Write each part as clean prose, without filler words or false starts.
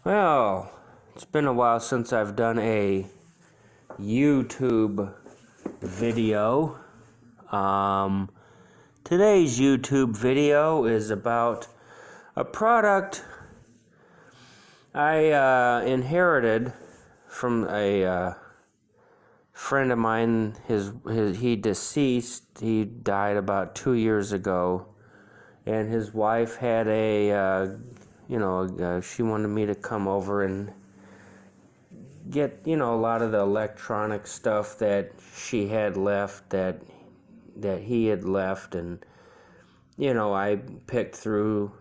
Well, it's been a while since I've done a YouTube video. Today's YouTube video is about a product I inherited from a friend of mine. He deceased. He died about 2 years ago, and his wife had she wanted me to come over and get, a lot of the electronic stuff that she had left, that he had left, and, I picked through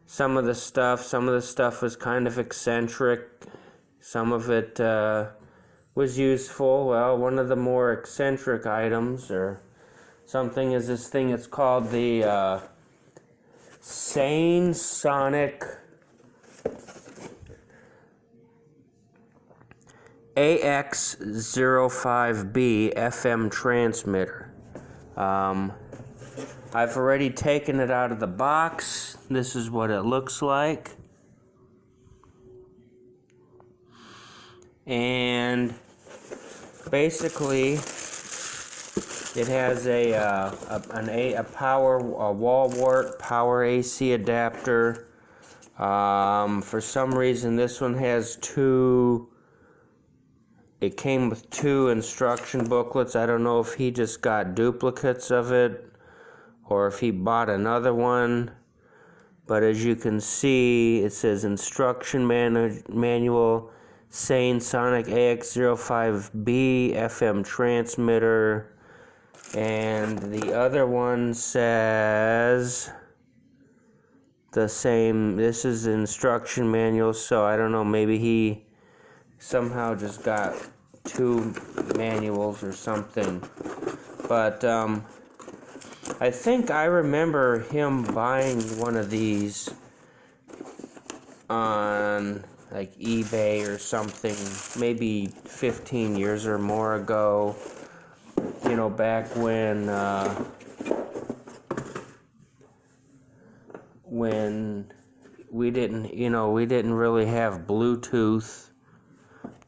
some of the stuff. Some of the stuff was kind of eccentric. Some of it was useful. Well, one of the more eccentric items or something is this thing. It's called the SainSonic AX-05B FM transmitter. I've already taken it out of the box. This is what it looks like. And basically, it has a wall wart power AC adapter. For some reason, this one has it came with 2 instruction booklets. I don't know if he just got duplicates of it or if he bought another one. But as you can see, it says instruction manual, SainSonic AX-05B FM transmitter. And the other one says the same. This is the instruction manual, so I don't know, maybe he somehow just got 2 manuals or something. But I think I remember him buying one of these on like eBay or something, maybe 15 years or more ago. Back when we didn't really have Bluetooth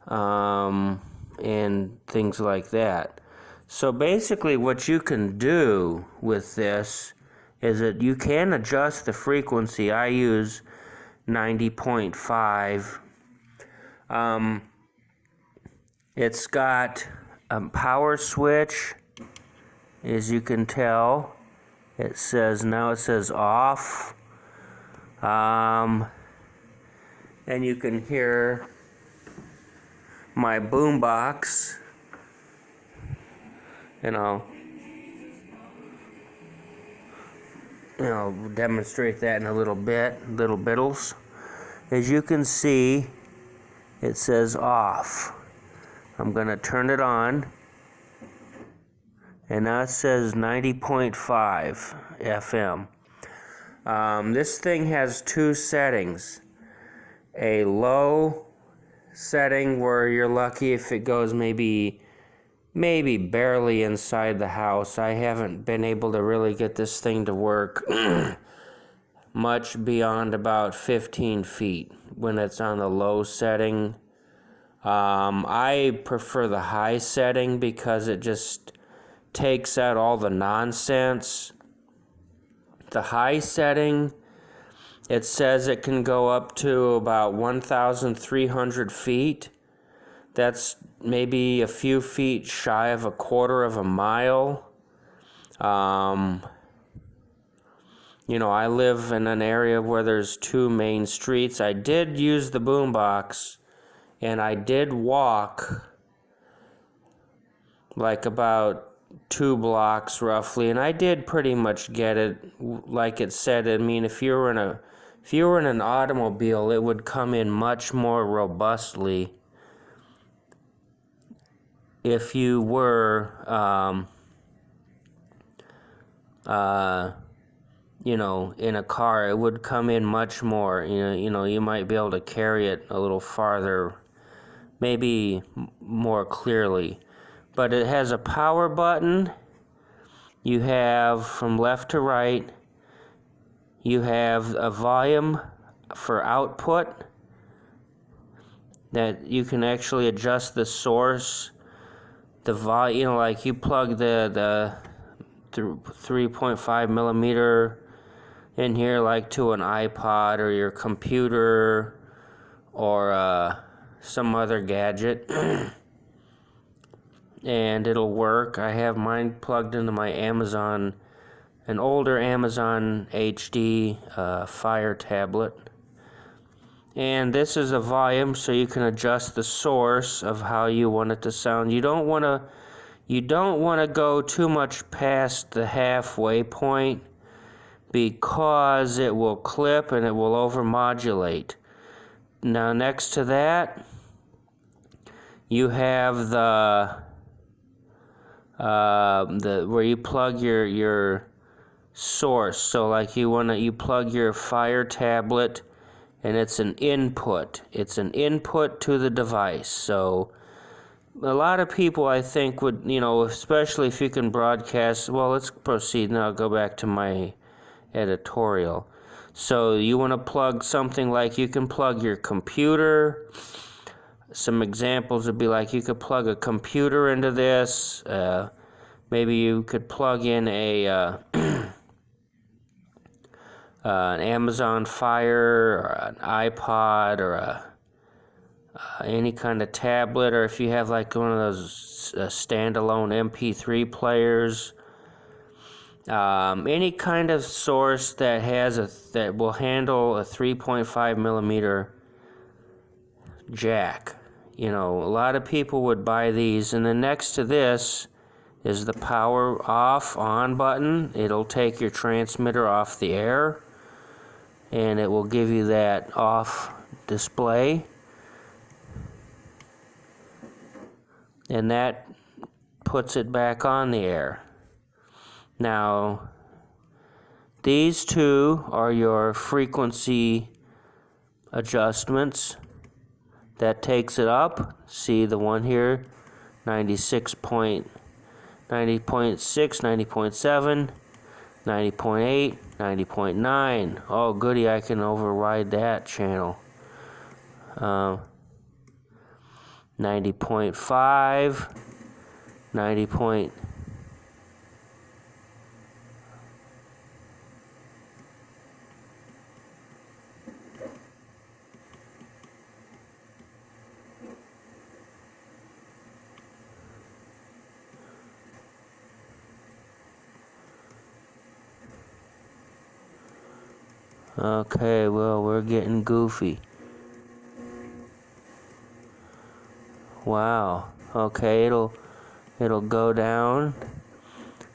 and things like that. So basically what you can do with this is that you can adjust the frequency. I use 90.5. It's got a power switch, as you can tell. It says off. And you can hear my boombox, demonstrate that in a little bittles. As you can see, it says off. I'm going to turn it on, and now it says 90.5 FM. This thing has 2 settings. A low setting where you're lucky if it goes maybe barely inside the house. I haven't been able to really get this thing to work much beyond about 15 feet when it's on the low setting. I prefer the high setting because it just takes out all the nonsense. The high setting, it says it can go up to about 1,300 feet. That's maybe a few feet shy of a quarter of a mile. I live in an area where there's 2 main streets. I did use the boombox, and I did walk like about 2 blocks roughly, and I did pretty much get it like it said. I mean, if you were in an automobile, it would come in much more robustly. If you were, in a car, it would come in much more. You might be able to carry it a little farther, maybe more clearly. But it has a power button. You have from left to right. You have a volume for output, that you can actually adjust the source, the volume. You know, like you plug the 3.5 millimeter in here, like to an iPod or your computer or some other gadget, and it'll work. I have mine plugged into my Amazon, an older Amazon HD Fire tablet. And this is a volume, so you can adjust the source of how you want it to sound. You don't want to go too much past the halfway point, because it will clip and it will overmodulate. Now next to that, you have the where you plug your source. So like you plug your Fire tablet, and it's an input. It's an input to the device. So a lot of people, I think, would, you know, especially if you can broadcast. Well, let's proceed now. Go back to my editorial. So you want to plug something like, you can plug your computer. Some examples would be like, you could plug a computer into this. Maybe you could plug in a an Amazon Fire or an iPod or any kind of tablet, or if you have like one of those standalone MP3 players, any kind of source that that will handle a 3.5 millimeter jack. You know, a lot of people would buy these, and then next to this is the power off on button. It'll take your transmitter off the air, and it will give you that off display, and that puts it back on the air. Now, these two are your frequency adjustments. That takes it up. See the one here, 90.6, 90.7, 90.8, 90.9. Oh, goody, I can override that channel. 90.5, 90. Okay, well, we're getting goofy. Wow. Okay, it'll go down,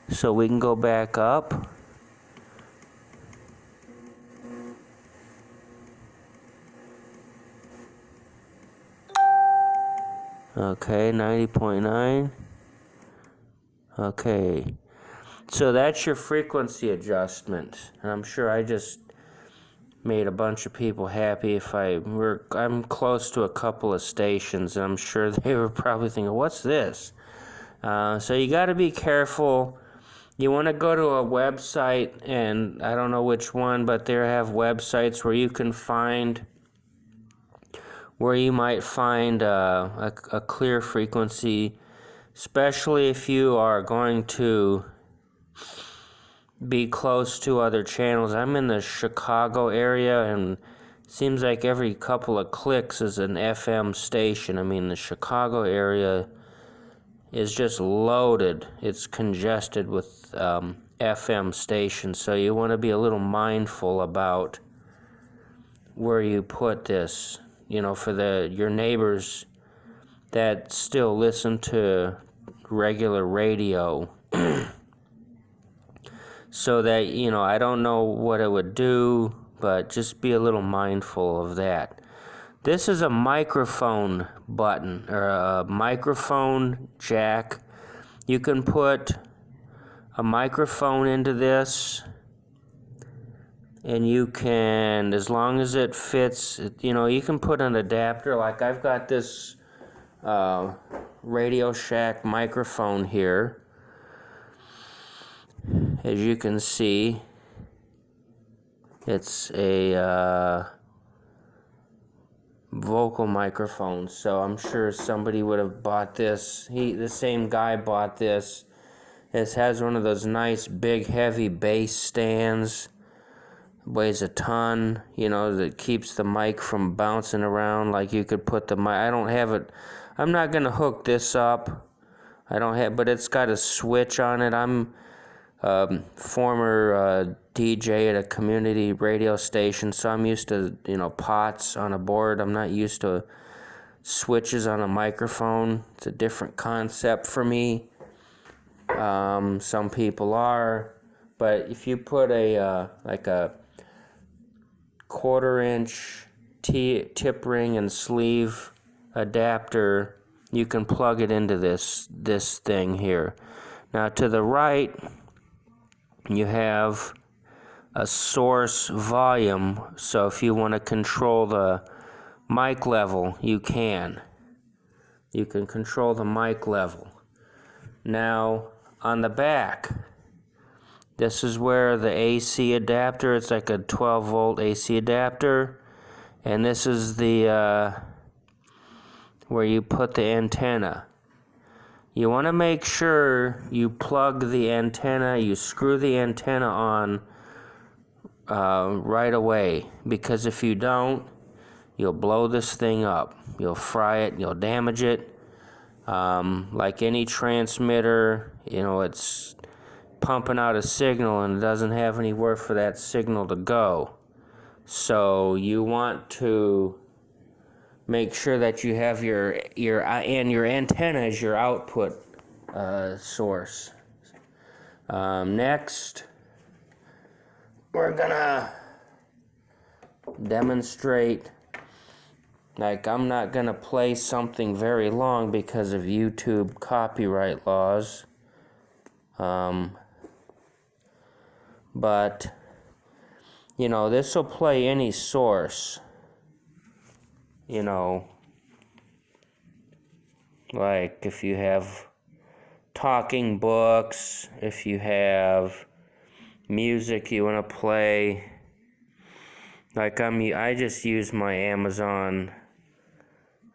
so we can go back up. Okay, 90.9. Okay, so that's your frequency adjustment, and I'm sure I just made a bunch of people happy. I'm close to a couple of stations, and I'm sure they were probably thinking, what's this? So you got to be careful. You want to go to a website, and I don't know which one, but they have websites where you can find, where you might find a clear frequency, especially if you are going to be close to other channels. I'm in the Chicago area, and it seems like every couple of clicks is an FM station. I mean, the Chicago area is just loaded. It's congested with FM stations, so you want to be a little mindful about where you put this, you know, for your neighbors that still listen to regular radio. So that, you know, I don't know what it would do, but just be a little mindful of that. This is a microphone button, or a microphone jack. You can put a microphone into this, and you can, as long as it fits, you know, you can put an adapter. Like I've got this Radio Shack microphone here. As you can see, it's a vocal microphones. So I'm sure somebody would have bought this. The same guy bought this. This has one of those nice big heavy bass stands. Weighs a ton, you know, that keeps the mic from bouncing around. Like you could put the mic, I don't have it, I'm not gonna hook this up. I don't have, but it's got a switch on it. I'm a former DJ at a community radio station, so I'm used to, you know, pots on a board. I'm not used to switches on a microphone. It's a different concept for me. Some people are, but if you put a like a 1/4-inch tip ring and sleeve adapter, you can plug it into this thing here. Now to the right you have a source volume, so if you want to control the mic level, you can control the mic level. Now on the back, this is where the AC adapter, it's like a 12-volt AC adapter, and this is the where you put the antenna. You want to make sure you plug the antenna, you screw the antenna on right away, because if you don't, you'll blow this thing up. You'll fry it, you'll damage it. Like any transmitter, you know, it's pumping out a signal and it doesn't have anywhere for that signal to go. So you want to make sure that you have your antenna as your output source. Next, we're gonna demonstrate. Like, I'm not gonna play something very long because of YouTube copyright laws. But, you know, this will play any source. You know, like if you have talking books, if you have music you want to play. Like I just use my Amazon,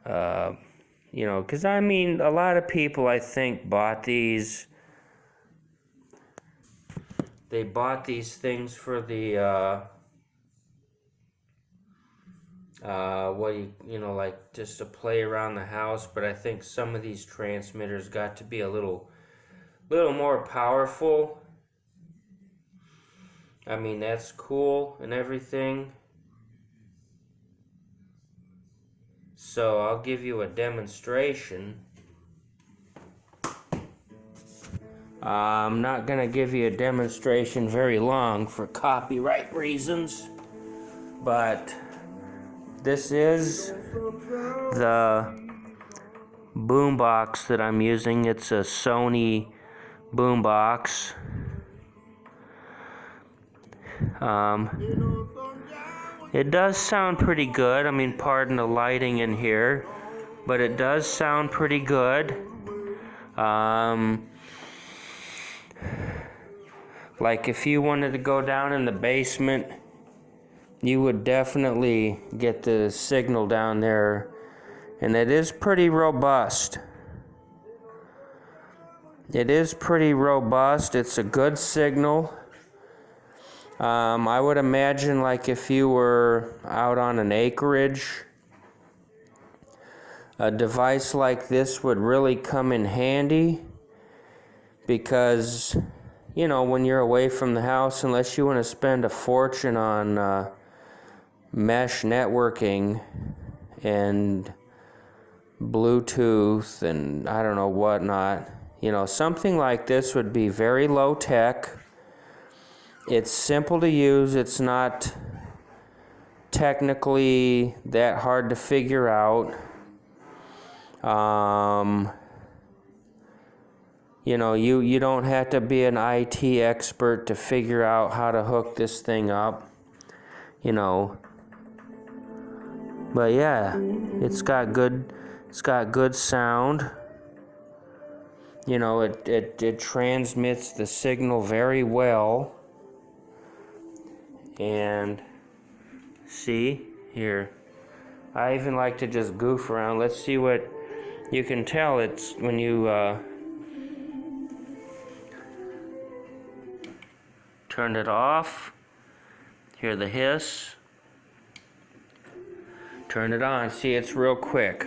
you know, because I mean, a lot of people I think bought these. They bought these things for the, you know, like just to play around the house. But I think some of these transmitters got to be a little more powerful. I mean, that's cool and everything. So I'll give you a demonstration. I'm not going to give you a demonstration very long for copyright reasons, but this is the boombox that I'm using. It's a Sony boombox. It does sound pretty good. I mean, pardon the lighting in here, but it does sound pretty good. Like if you wanted to go down in the basement, you would definitely get the signal down there, and it is pretty robust. It is pretty robust. It's a good signal. I would imagine, like if you were out on an acreage, a device like this would really come in handy, because, you know, when you're away from the house, unless you want to spend a fortune on mesh networking and Bluetooth and I don't know whatnot, you know, something like this would be very low tech. It's simple to use. It's not technically that hard to figure out. You know, you don't have to be an IT expert to figure out how to hook this thing up, you know. But yeah, it's got good sound. You know, it transmits the signal very well. And see here, I even like to just goof around. Let's see what you can tell. It's when you turn it off, hear the hiss. Turn it on. See, it's real quick.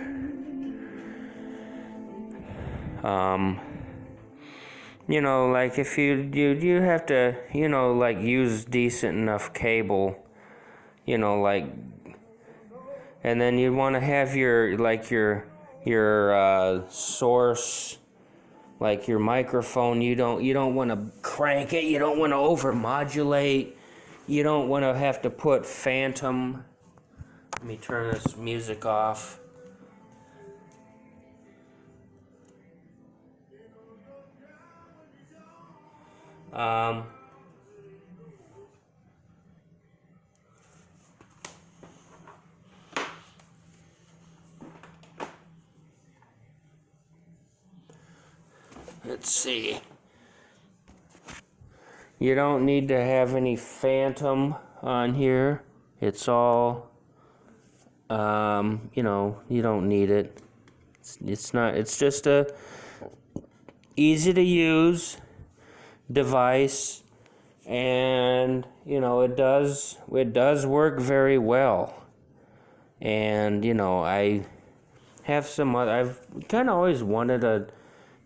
You know, like if you have to, you know, like use decent enough cable, you know, like, and then you want to have your source, like your microphone. You don't want to crank it. You don't want to overmodulate. You don't want to have to put phantom. Let me turn this music off. Let's see. You don't need to have any phantom on here. It's all, you know, you don't need it. It's not. It's just a easy to use device, and you know it does work very well. And you know, I have some other. I've kind of always wanted a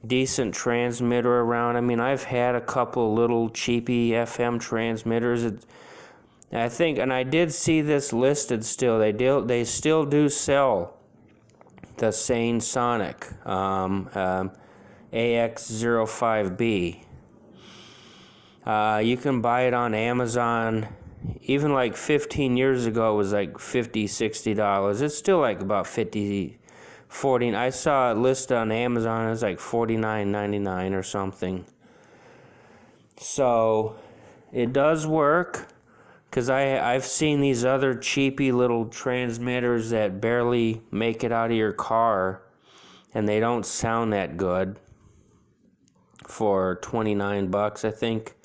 decent transmitter around. I mean, I've had a couple little cheapy FM transmitters. I think, and I did see this listed still. They still do sell the SainSonic AX-05B. You can buy it on Amazon. Even like 15 years ago, it was like $50, $60. It's still like about $40. I saw it listed on Amazon. It was like $49.99 or something. So it does work, because I've seen these other cheapy little transmitters that barely make it out of your car, and they don't sound that good for $29, I think.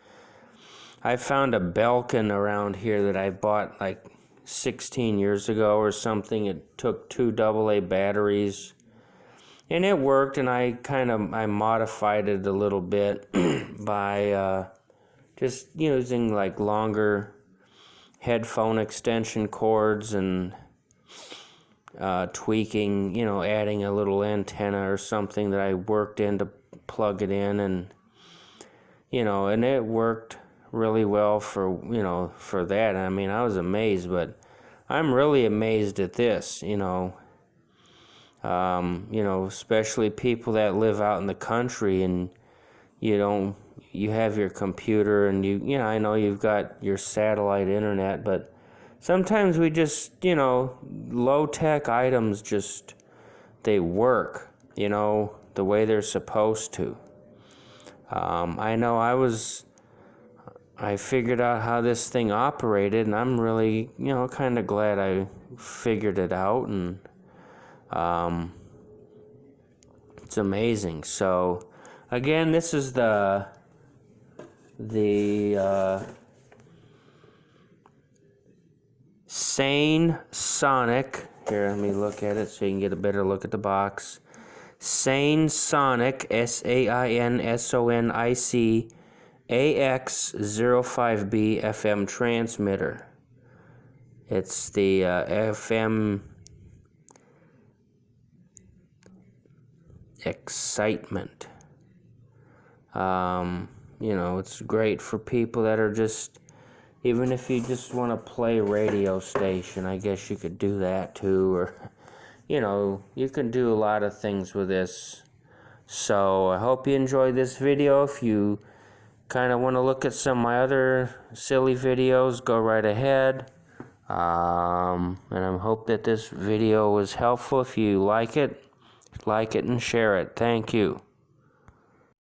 I found a Belkin around here that I bought like 16 years ago or something. It took 2 AA batteries, and it worked, and I modified it a little bit by just using like longer headphone extension cords and tweaking, adding a little antenna or something that I worked in to plug it in, and and it worked really well for that. I mean, I was amazed, but I'm really amazed at this, especially people that live out in the country, and you have your computer, and I know you've got your satellite internet, but sometimes we just, low-tech items just, they work, the way they're supposed to. I know I figured out how this thing operated, and I'm really, kind of glad I figured it out, and it's amazing. So, again, this is the SainSonic. Here, let me look at it so you can get a better look at the box. SainSonic, SainSonic AX-05B FM transmitter. It's the FM excitement. It's great for people that are just, even if you just want to play radio station, I guess you could do that too, or you can do a lot of things with this. So I hope you enjoyed this video. If you kind of want to look at some of my other silly videos, go right ahead. And I hope that this video was helpful. If you like it and share it. Thank you.